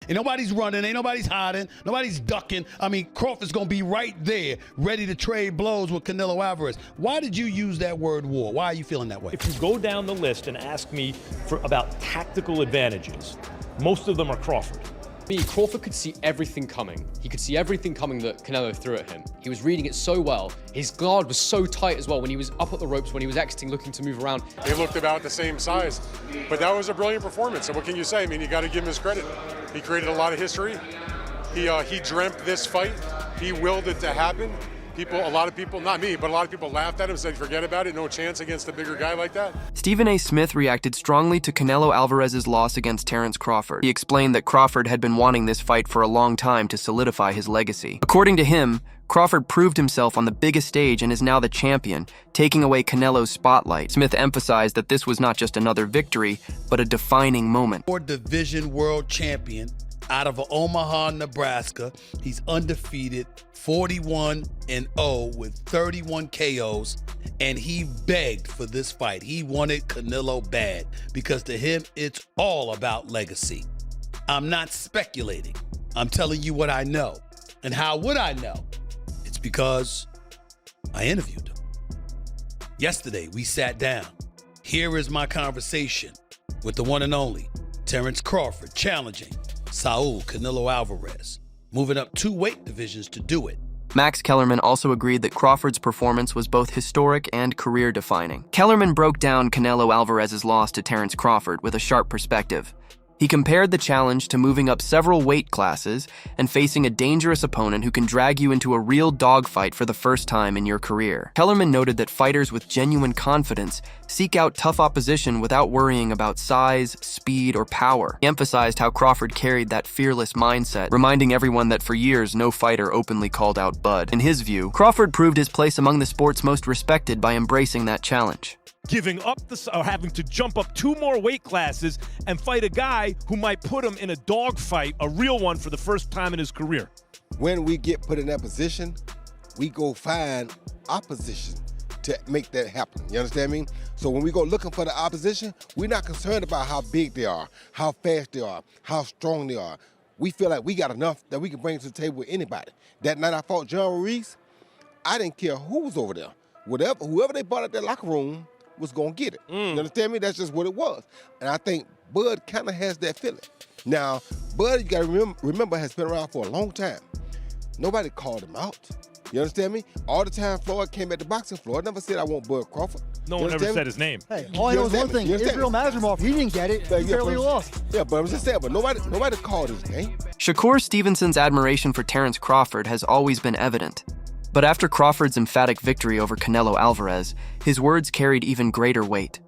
Ain't nobody's running, ain't nobody's hiding, nobody's ducking. I mean, Crawford's going to be right there, ready to trade blows with Canelo Alvarez. Why did you use that word war? Why are you feeling that way? If you go down the list and ask me about tactical advantages, most of them are Crawford. Crawford could see everything coming. He could see everything coming that Canelo threw at him. He was reading it so well. His guard was so tight as well when he was up at the ropes, when he was exiting, looking to move around. They looked about the same size, but that was a brilliant performance. And what can you say? I mean, you got to give him his credit. He created a lot of history. He dreamt this fight. He willed it to happen. A lot of people, not me, but a lot of people laughed at him, said, forget about it, no chance against a bigger guy like that. Stephen A. Smith reacted strongly to Canelo Alvarez's loss against Terence Crawford. He explained that Crawford had been wanting this fight for a long time to solidify his legacy. According to him, Crawford proved himself on the biggest stage and is now the champion, taking away Canelo's spotlight. Smith emphasized that this was not just another victory, but a defining moment. Division world champion out of Omaha, Nebraska. He's undefeated, 41-0 with 31 KOs, and he begged for this fight. He wanted Canelo bad because to him, it's all about legacy. I'm not speculating. I'm telling you what I know. And how would I know? It's because I interviewed him. Yesterday, we sat down. Here is my conversation with the one and only Terence Crawford challenging Saul Canelo Alvarez, moving up 2 weight divisions to do it. Max Kellerman also agreed that Crawford's performance was both historic and career-defining. Kellerman broke down Canelo Alvarez's loss to Terence Crawford with a sharp perspective. He compared the challenge to moving up several weight classes and facing a dangerous opponent who can drag you into a real dogfight for the first time in your career. Kellerman noted that fighters with genuine confidence seek out tough opposition without worrying about size, speed, or power. He emphasized how Crawford carried that fearless mindset, reminding everyone that for years no fighter openly called out Bud. In his view, Crawford proved his place among the sport's most respected by embracing that challenge. Giving up or having to jump up 2 more weight classes and fight a guy who might put him in a dogfight, a real one, for the first time in his career. When we get put in that position, we go find opposition to make that happen. You understand me? So when we go looking for the opposition, we're not concerned about how big they are, how fast they are, how strong they are. We feel like we got enough that we can bring to the table with anybody. That night I fought John Ruiz, I didn't care who was over there. Whoever they brought out that locker room was going to get it. You understand me? That's just what it was. And I think Bud kind of has that feeling. Now, Bud, you got to remember, has been around for a long time. Nobody called him out. You understand me? All the time Floyd came at the boxing floor, never said, I want Bud Crawford. No one ever said his name. Hey, all I know is one thing. Israel Mazrimov, he didn't get it. He barely lost. Yeah, but I'm just saying, but nobody called his name. Shakur Stevenson's admiration for Terence Crawford has always been evident. But after Crawford's emphatic victory over Canelo Alvarez, his words carried even greater weight.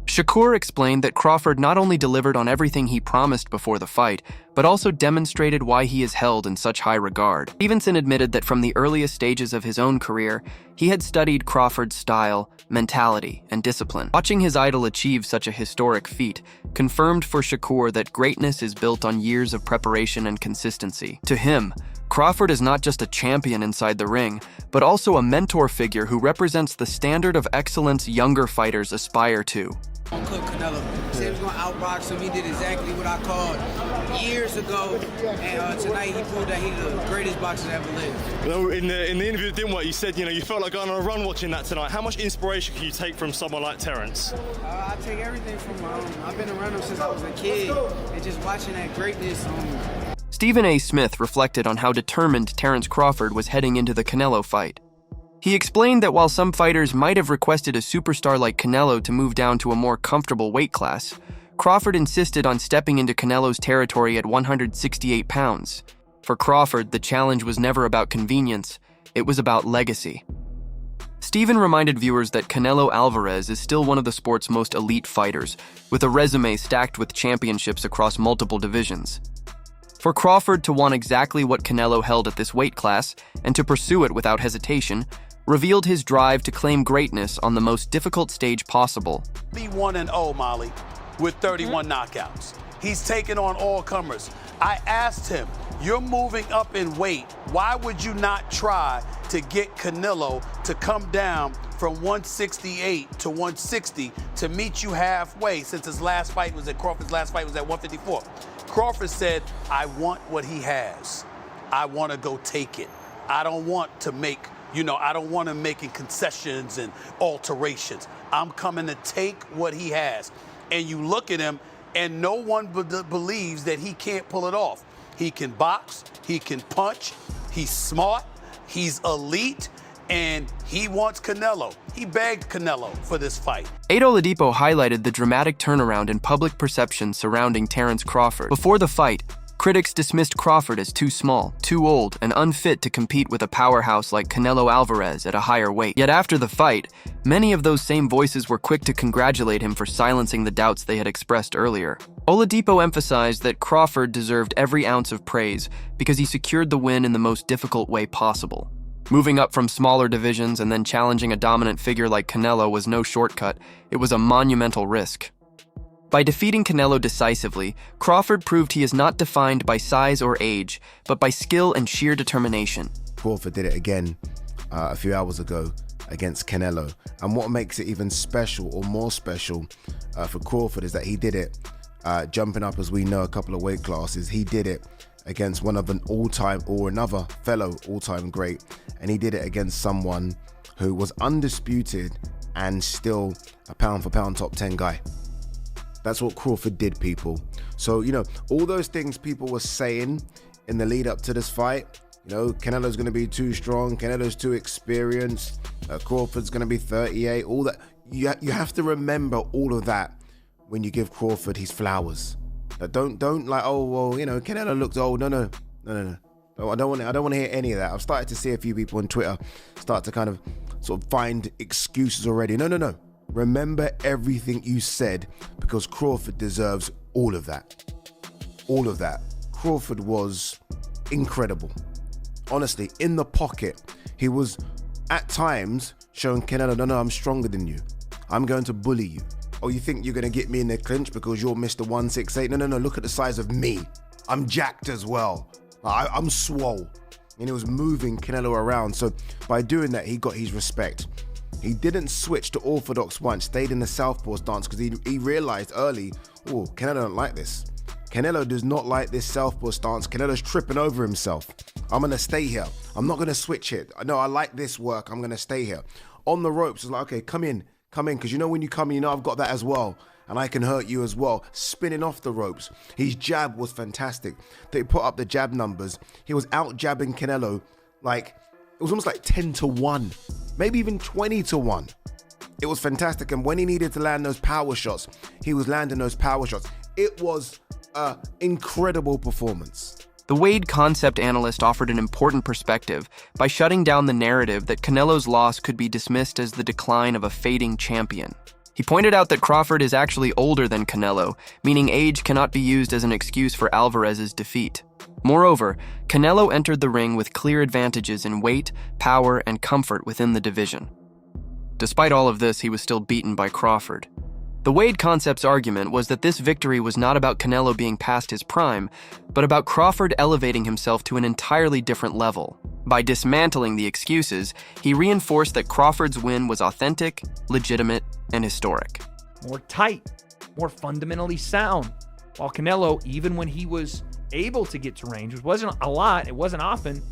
Shakur explained that Crawford not only delivered on everything he promised before the fight, but also demonstrated why he is held in such high regard. Stevenson admitted that from the earliest stages of his own career, he had studied Crawford's style, mentality, and discipline. Watching his idol achieve such a historic feat confirmed for Shakur that greatness is built on years of preparation and consistency. To him, Crawford is not just a champion inside the ring, but also a mentor figure who represents the standard of excellence younger fighters aspire to. Cook Canelo. He said he was going to outbox him. He did exactly what I called years ago, and tonight he proved that he's the greatest boxer that ever lived. Well, in the interview that didn't work, you said you felt like going on a run watching that tonight. How much inspiration can you take from someone like Terence? I take everything from him. I've been around him since I was a kid, and just watching that greatness. Stephen A. Smith reflected on how determined Terence Crawford was heading into the Canelo fight. He explained that while some fighters might have requested a superstar like Canelo to move down to a more comfortable weight class, Crawford insisted on stepping into Canelo's territory at 168 pounds. For Crawford, the challenge was never about convenience, it was about legacy. Stephen reminded viewers that Canelo Alvarez is still one of the sport's most elite fighters, with a resume stacked with championships across multiple divisions. For Crawford to want exactly what Canelo held at this weight class, and to pursue it without hesitation, revealed his drive to claim greatness on the most difficult stage possible. 41-0, Molly, with 31 knockouts. He's taken on all comers. I asked him, you're moving up in weight. Why would you not try to get Canelo to come down from 168 to 160 to meet you halfway, since his last fight was at Crawford's last fight was at 154? Crawford said, I want what he has. I want to go take it. I don't want to make, I don't want to make concessions and alterations. I'm coming to take what he has. And you look at him, and no one believes that he can't pull it off. He can box, he can punch, he's smart, he's elite, and he wants Canelo. He begged Canelo for this fight. Ado Oladipo highlighted the dramatic turnaround in public perception surrounding Terence Crawford. Before the fight, critics dismissed Crawford as too small, too old, and unfit to compete with a powerhouse like Canelo Alvarez at a higher weight. Yet after the fight, many of those same voices were quick to congratulate him for silencing the doubts they had expressed earlier. Oladipo emphasized that Crawford deserved every ounce of praise because he secured the win in the most difficult way possible. Moving up from smaller divisions and then challenging a dominant figure like Canelo was no shortcut. It was a monumental risk. By defeating Canelo decisively, Crawford proved he is not defined by size or age, but by skill and sheer determination. Crawford did it again a few hours ago against Canelo. And what makes it even special or more special for Crawford is that he did it jumping up, as we know, a couple of weight classes. He did it against one of an all-time or another fellow all-time great. And he did it against someone who was undisputed and still a pound-for-pound top 10 guy. That's what Crawford did, people. So, all those things people were saying in the lead up to this fight, Canelo's going to be too strong, Canelo's too experienced, Crawford's going to be 38, all that. You have to remember all of that when you give Crawford his flowers. Don't like, oh, well, Canelo looks old. No. I don't want to hear any of that. I've started to see a few people on Twitter start to kind of sort of find excuses already. No. Remember everything you said, because Crawford deserves all of that. All of that. Crawford was incredible. Honestly, in the pocket, he was at times showing Canelo, no, I'm stronger than you. I'm going to bully you. Oh, you think you're going to get me in the clinch because you're Mr. 168? No, look at the size of me. I'm jacked as well. I'm swole. And he was moving Canelo around. So by doing that, he got his respect. He didn't switch to orthodox once, stayed in the southpaw stance because he realized early, oh, Canelo don't like this. Canelo does not like this southpaw stance. Canelo's tripping over himself. I'm going to stay here. I'm not going to switch it. No, I like this work. I'm going to stay here. On the ropes, it's like, okay, come in. Because when you come in, I've got that as well. And I can hurt you as well. Spinning off the ropes. His jab was fantastic. They put up the jab numbers. He was out jabbing Canelo it was almost like 10-1, maybe even 20-1. It was fantastic. And when he needed to land those power shots, he was landing those power shots. It was an incredible performance. The Wade concept analyst offered an important perspective by shutting down the narrative that Canelo's loss could be dismissed as the decline of a fading champion. He pointed out that Crawford is actually older than Canelo, meaning age cannot be used as an excuse for Alvarez's defeat. Moreover, Canelo entered the ring with clear advantages in weight, power, and comfort within the division. Despite all of this, he was still beaten by Crawford. The Wade concept's argument was that this victory was not about Canelo being past his prime, but about Crawford elevating himself to an entirely different level. By dismantling the excuses, he reinforced that Crawford's win was authentic, legitimate, and historic. More tight, more fundamentally sound. While Canelo, even when he was able to get to range, which wasn't a lot, it wasn't often,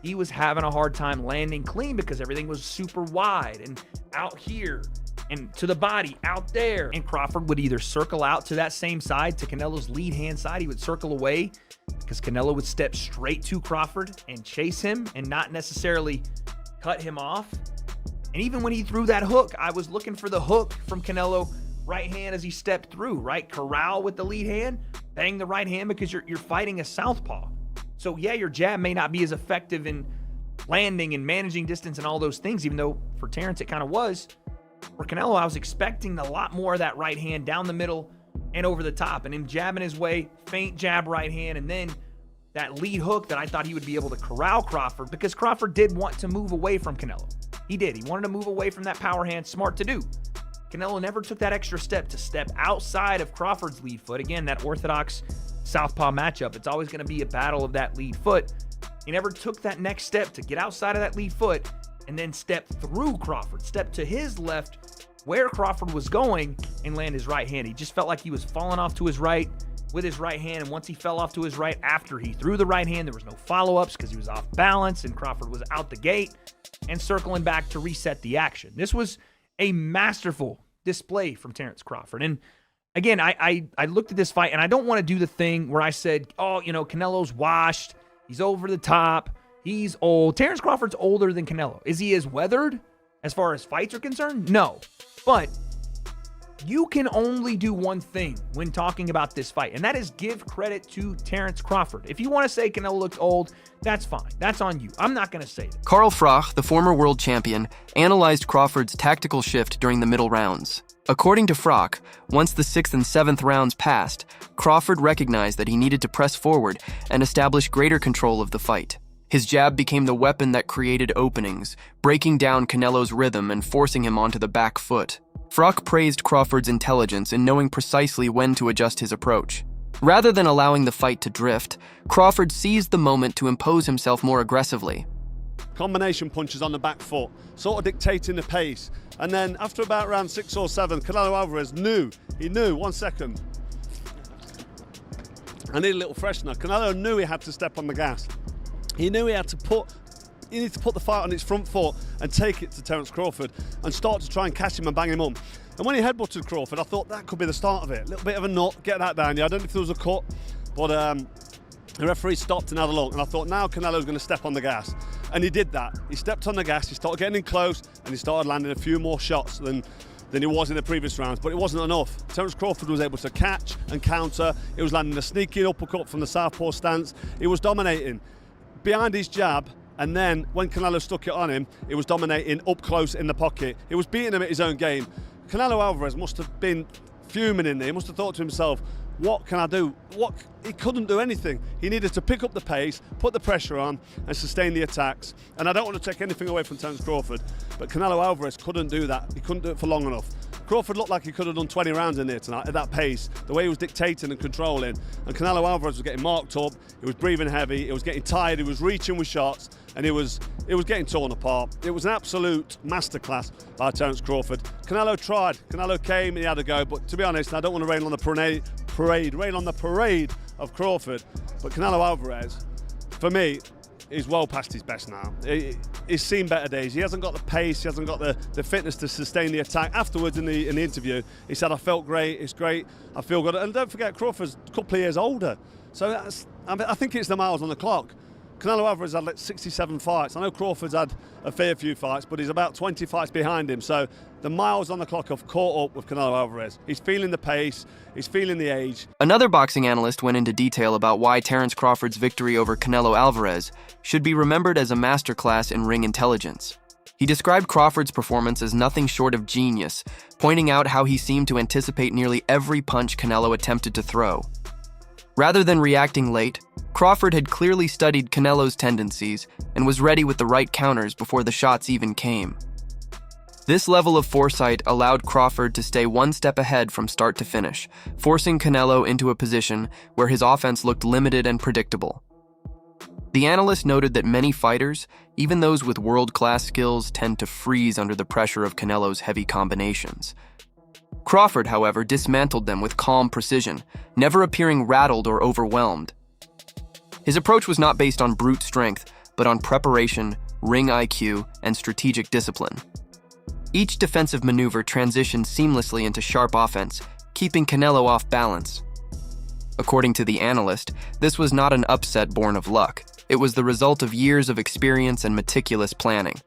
he was having a hard time landing clean because everything was super wide and out here and to the body out there. And Crawford would either circle out to that same side, to Canelo's lead hand side. He would circle away because Canelo would step straight to Crawford and chase him and not necessarily cut him off. And even when he threw that hook, I was looking for the hook from Canelo right hand as he stepped through, right? Corral with the lead hand, bang the right hand because you're fighting a southpaw. So yeah, your jab may not be as effective in landing and managing distance and all those things, even though for Terence it kind of was. For Canelo, I was expecting a lot more of that right hand down the middle and over the top, and him jabbing his way, feint jab right hand, and then that lead hook that I thought he would be able to corral Crawford, because Crawford did want to move away from Canelo. He did. He wanted to move away from that power hand. Smart to do. Canelo never took that extra step to step outside of Crawford's lead foot. Again, that orthodox southpaw matchup, it's always going to be a battle of that lead foot. He never took that next step to get outside of that lead foot and then step through Crawford, step to his left where Crawford was going and land his right hand. He just felt like he was falling off to his right with his right hand, and once he fell off to his right after he threw the right hand, there was no follow-ups because he was off balance, and Crawford was out the gate and circling back to reset the action. This was a masterful display from Terence Crawford. And again, I looked at this fight, and I don't want to do the thing where I said, oh, Canelo's washed, he's over the top, he's old. Terence Crawford's older than Canelo. Is he as weathered as far as fights are concerned? No. But you can only do one thing when talking about this fight, and that is give credit to Terence Crawford. If you want to say Canelo looks old, that's fine. That's on you. I'm not going to say that. Carl Frach, the former world champion, analyzed Crawford's tactical shift during the middle rounds. According to Frach, once the 6th and 7th rounds passed, Crawford recognized that he needed to press forward and establish greater control of the fight. His jab became the weapon that created openings, breaking down Canelo's rhythm and forcing him onto the back foot. Frach praised Crawford's intelligence in knowing precisely when to adjust his approach. Rather than allowing the fight to drift, Crawford seized the moment to impose himself more aggressively. Combination punches on the back foot, sort of dictating the pace. And then after about round 6 or 7, Canelo Alvarez knew, 1 second. I need a little freshener. Canelo knew he had to step on the gas. He knew he needed to put the fight on its front foot and take it to Terence Crawford and start to try and catch him and bang him on. And when he headbutted Crawford, I thought that could be the start of it. A little bit of a nut, get that down. Yeah, I don't know if there was a cut, but the referee stopped and had a look, and I thought now Canelo's going to step on the gas. And he did that. He stepped on the gas, he started getting in close, and he started landing a few more shots than he was in the previous rounds, but it wasn't enough. Terence Crawford was able to catch and counter. He was landing a sneaky uppercut from the southpaw stance. He was dominating behind his jab, and then when Canelo stuck it on him, he was dominating up close in the pocket. He was beating him at his own game. Canelo Alvarez must have been fuming in there. He must have thought to himself, what can I do? He couldn't do anything. He needed to pick up the pace, put the pressure on, and sustain the attacks. And I don't want to take anything away from Terence Crawford, but Canelo Alvarez couldn't do that. He couldn't do it for long enough. Crawford looked like he could have done 20 rounds in there tonight at that pace, the way he was dictating and controlling. And Canelo Alvarez was getting marked up, he was breathing heavy, he was getting tired, he was reaching with shots, and it was getting torn apart. It was an absolute masterclass by Terence Crawford. Canelo tried, Canelo came and he had a go, but to be honest, I don't want to rain on the parade of Crawford, but Canelo Alvarez, for me, is well past his best now. He's seen better days. He hasn't got the pace, he hasn't got the fitness to sustain the attack. Afterwards in the interview, he said, I felt great, it's great, I feel good. And don't forget, Crawford's a couple of years older. So I think it's the miles on the clock. Canelo Alvarez had like 67 fights. I know Crawford's had a fair few fights, but he's about 20 fights behind him. So the miles on the clock have caught up with Canelo Alvarez. He's feeling the pace, he's feeling the age. Another boxing analyst went into detail about why Terence Crawford's victory over Canelo Alvarez should be remembered as a masterclass in ring intelligence. He described Crawford's performance as nothing short of genius, pointing out how he seemed to anticipate nearly every punch Canelo attempted to throw. Rather than reacting late, Crawford had clearly studied Canelo's tendencies and was ready with the right counters before the shots even came. This level of foresight allowed Crawford to stay one step ahead from start to finish, forcing Canelo into a position where his offense looked limited and predictable. The analyst noted that many fighters, even those with world-class skills, tend to freeze under the pressure of Canelo's heavy combinations. Crawford, however, dismantled them with calm precision, never appearing rattled or overwhelmed. His approach was not based on brute strength, but on preparation, ring IQ, and strategic discipline. Each defensive maneuver transitioned seamlessly into sharp offense, keeping Canelo off balance. According to the analyst, this was not an upset born of luck. It was the result of years of experience and meticulous planning.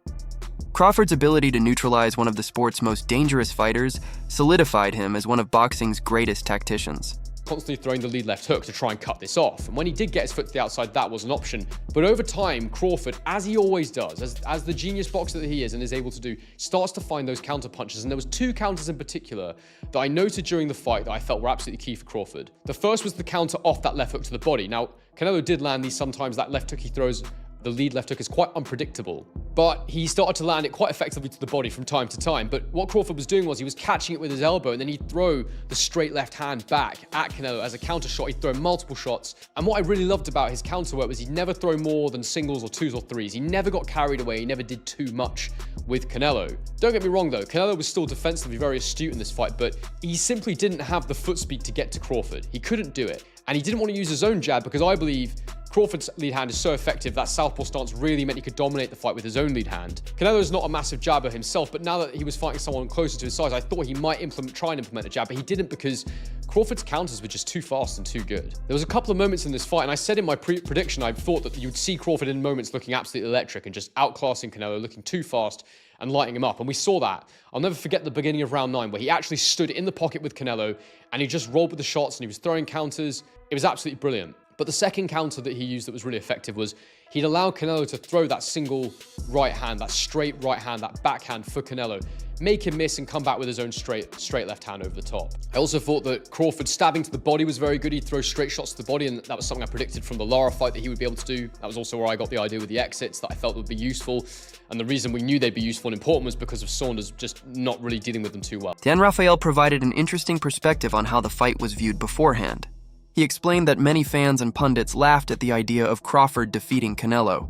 Crawford's ability to neutralize one of the sport's most dangerous fighters solidified him as one of boxing's greatest tacticians. Constantly throwing the lead left hook to try and cut this off. And when he did get his foot to the outside, that was an option. But over time, Crawford, as he always does, as the genius boxer that he is and is able to do, starts to find those counter punches. And there was two counters in particular that I noted during the fight that I felt were absolutely key for Crawford. The first was the counter off that left hook to the body. Now, Canelo did land these sometimes. That left hook he throws, the lead left hook, is quite unpredictable. But he started to land it quite effectively to the body from time to time. But what Crawford was doing was he was catching it with his elbow, and then he'd throw the straight left hand back at Canelo as a counter shot. He'd throw multiple shots. And what I really loved about his counter work was he'd never throw more than singles or twos or threes. He never got carried away. He never did too much with Canelo. Don't get me wrong though, Canelo was still defensively very astute in this fight, but he simply didn't have the foot speed to get to Crawford. He couldn't do it. And he didn't want to use his own jab because I believe Crawford's lead hand is so effective that southpaw stance really meant he could dominate the fight with his own lead hand. Canelo's not a massive jabber himself, but now that he was fighting someone closer to his size, I thought he might try and implement a jab, but he didn't because Crawford's counters were just too fast and too good. There was a couple of moments in this fight, and I said in my prediction I thought that you would see Crawford in moments looking absolutely electric and just outclassing Canelo, looking too fast and lighting him up, and we saw that. I'll never forget the beginning of round 9 where he actually stood in the pocket with Canelo and he just rolled with the shots and he was throwing counters. It was absolutely brilliant. But the second counter that he used that was really effective was he'd allow Canelo to throw that single right hand, that straight right hand, that backhand for Canelo, make him miss and come back with his own straight left hand over the top. I also thought that Crawford stabbing to the body was very good. He'd throw straight shots to the body, and that was something I predicted from the Lara fight that he would be able to do. That was also where I got the idea with the exits that I felt would be useful. And the reason we knew they'd be useful and important was because of Saunders just not really dealing with them too well. Dan Rafael provided an interesting perspective on how the fight was viewed beforehand. He explained that many fans and pundits laughed at the idea of Crawford defeating Canelo.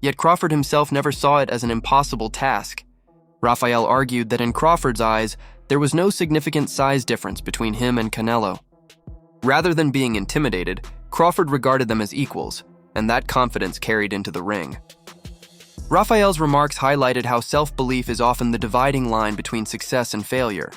Yet Crawford himself never saw it as an impossible task. Rafael argued that in Crawford's eyes, there was no significant size difference between him and Canelo. Rather than being intimidated, Crawford regarded them as equals, and that confidence carried into the ring. Rafael's remarks highlighted how self-belief is often the dividing line between success and failure.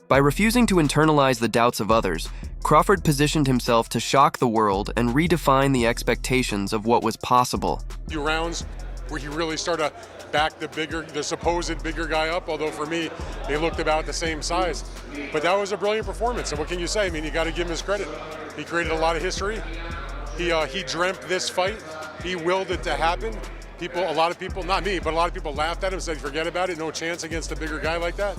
By refusing to internalize the doubts of others, Crawford positioned himself to shock the world and redefine the expectations of what was possible. Few rounds where he really started to back the supposed bigger guy up, although for me, they looked about the same size. But that was a brilliant performance, and what can you say? I mean, you got to give him his credit. He created a lot of history. He dreamt this fight. He willed it to happen. A lot of people, not me, but a lot of people laughed at him, said forget about it, no chance against a bigger guy like that.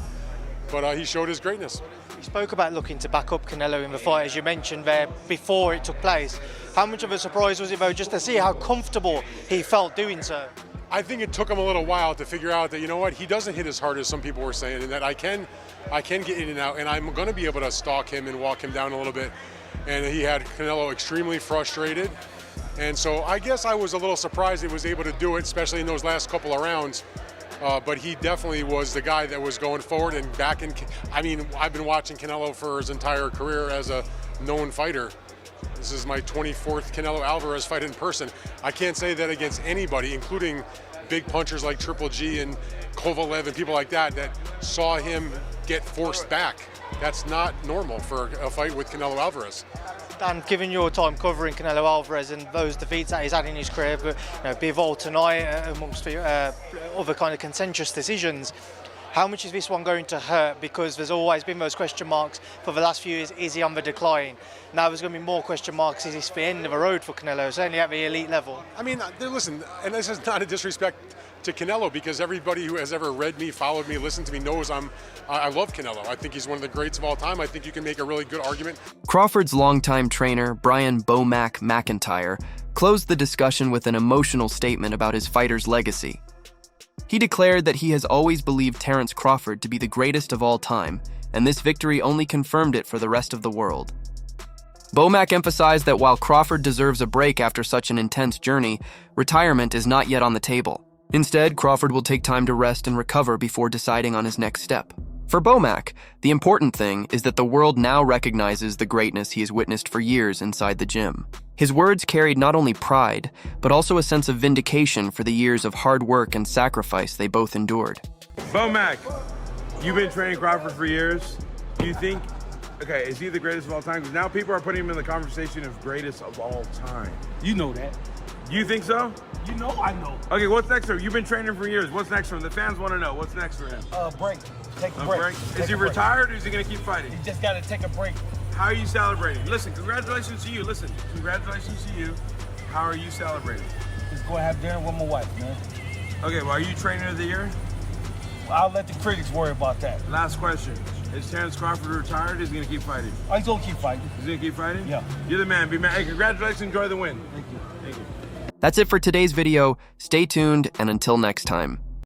But he showed his greatness. You spoke about looking to back up Canelo in the fight, as you mentioned there, before it took place. How much of a surprise was it, though, just to see how comfortable he felt doing so? I think it took him a little while to figure out that, you know what, he doesn't hit as hard as some people were saying, and that I can get in and out, and I'm going to be able to stalk him and walk him down a little bit. And he had Canelo extremely frustrated. And so I guess I was a little surprised he was able to do it, especially in those last couple of rounds. But he definitely was the guy that was going forward and back in. I mean, I've been watching Canelo for his entire career as a known fighter. This is my 24th Canelo Alvarez fight in person. I can't say that against anybody, including big punchers like Triple G and Kovalev and people like that saw him get forced back. That's not normal for a fight with Canelo Alvarez. Dan, given your time covering Canelo Alvarez and those defeats that he's had in his career, but Bivol tonight, amongst other kind of contentious decisions, how much is this one going to hurt? Because there's always been those question marks for the last few years. Is he on the decline? Now there's going to be more question marks. Is this the end of the road for Canelo, certainly at the elite level? I mean, listen, and this is not a disrespect to Canelo, because everybody who has ever read me, followed me, listened to me knows I love Canelo. I think he's one of the greats of all time. I think you can make a really good argument. Crawford's longtime trainer, Brian "Bo-Mac" McIntyre, closed the discussion with an emotional statement about his fighter's legacy. He declared that he has always believed Terence Crawford to be the greatest of all time, and this victory only confirmed it for the rest of the world. Bo-Mac emphasized that while Crawford deserves a break after such an intense journey, retirement is not yet on the table. Instead, Crawford will take time to rest and recover before deciding on his next step. For Bo-Mac, the important thing is that the world now recognizes the greatness he has witnessed for years inside the gym. His words carried not only pride, but also a sense of vindication for the years of hard work and sacrifice they both endured. Bo-Mac, you've been training Crawford for years. Do you think, is he the greatest of all time? Because now people are putting him in the conversation of greatest of all time. You know that. You think so? You know I know. Okay, what's next for him? You've been training for years. What's next for him? The fans want to know. What's next for him? Break. Take a break. Is he retired or is he going to keep fighting? He just got to take a break. How are you celebrating? Listen, congratulations to you. Listen, congratulations to you. How are you celebrating? Just go have dinner with my wife, man. Okay, well, are you trainer of the year? Well, I'll let the critics worry about that. Last question. Is Terence Crawford retired or is he going to keep fighting? Oh, he's going to keep fighting. He's going to keep fighting? Yeah. You're the man. Be man. Hey, congratulations. Enjoy the win. Thank you. Thank you. That's it for today's video. Stay tuned, and until next time.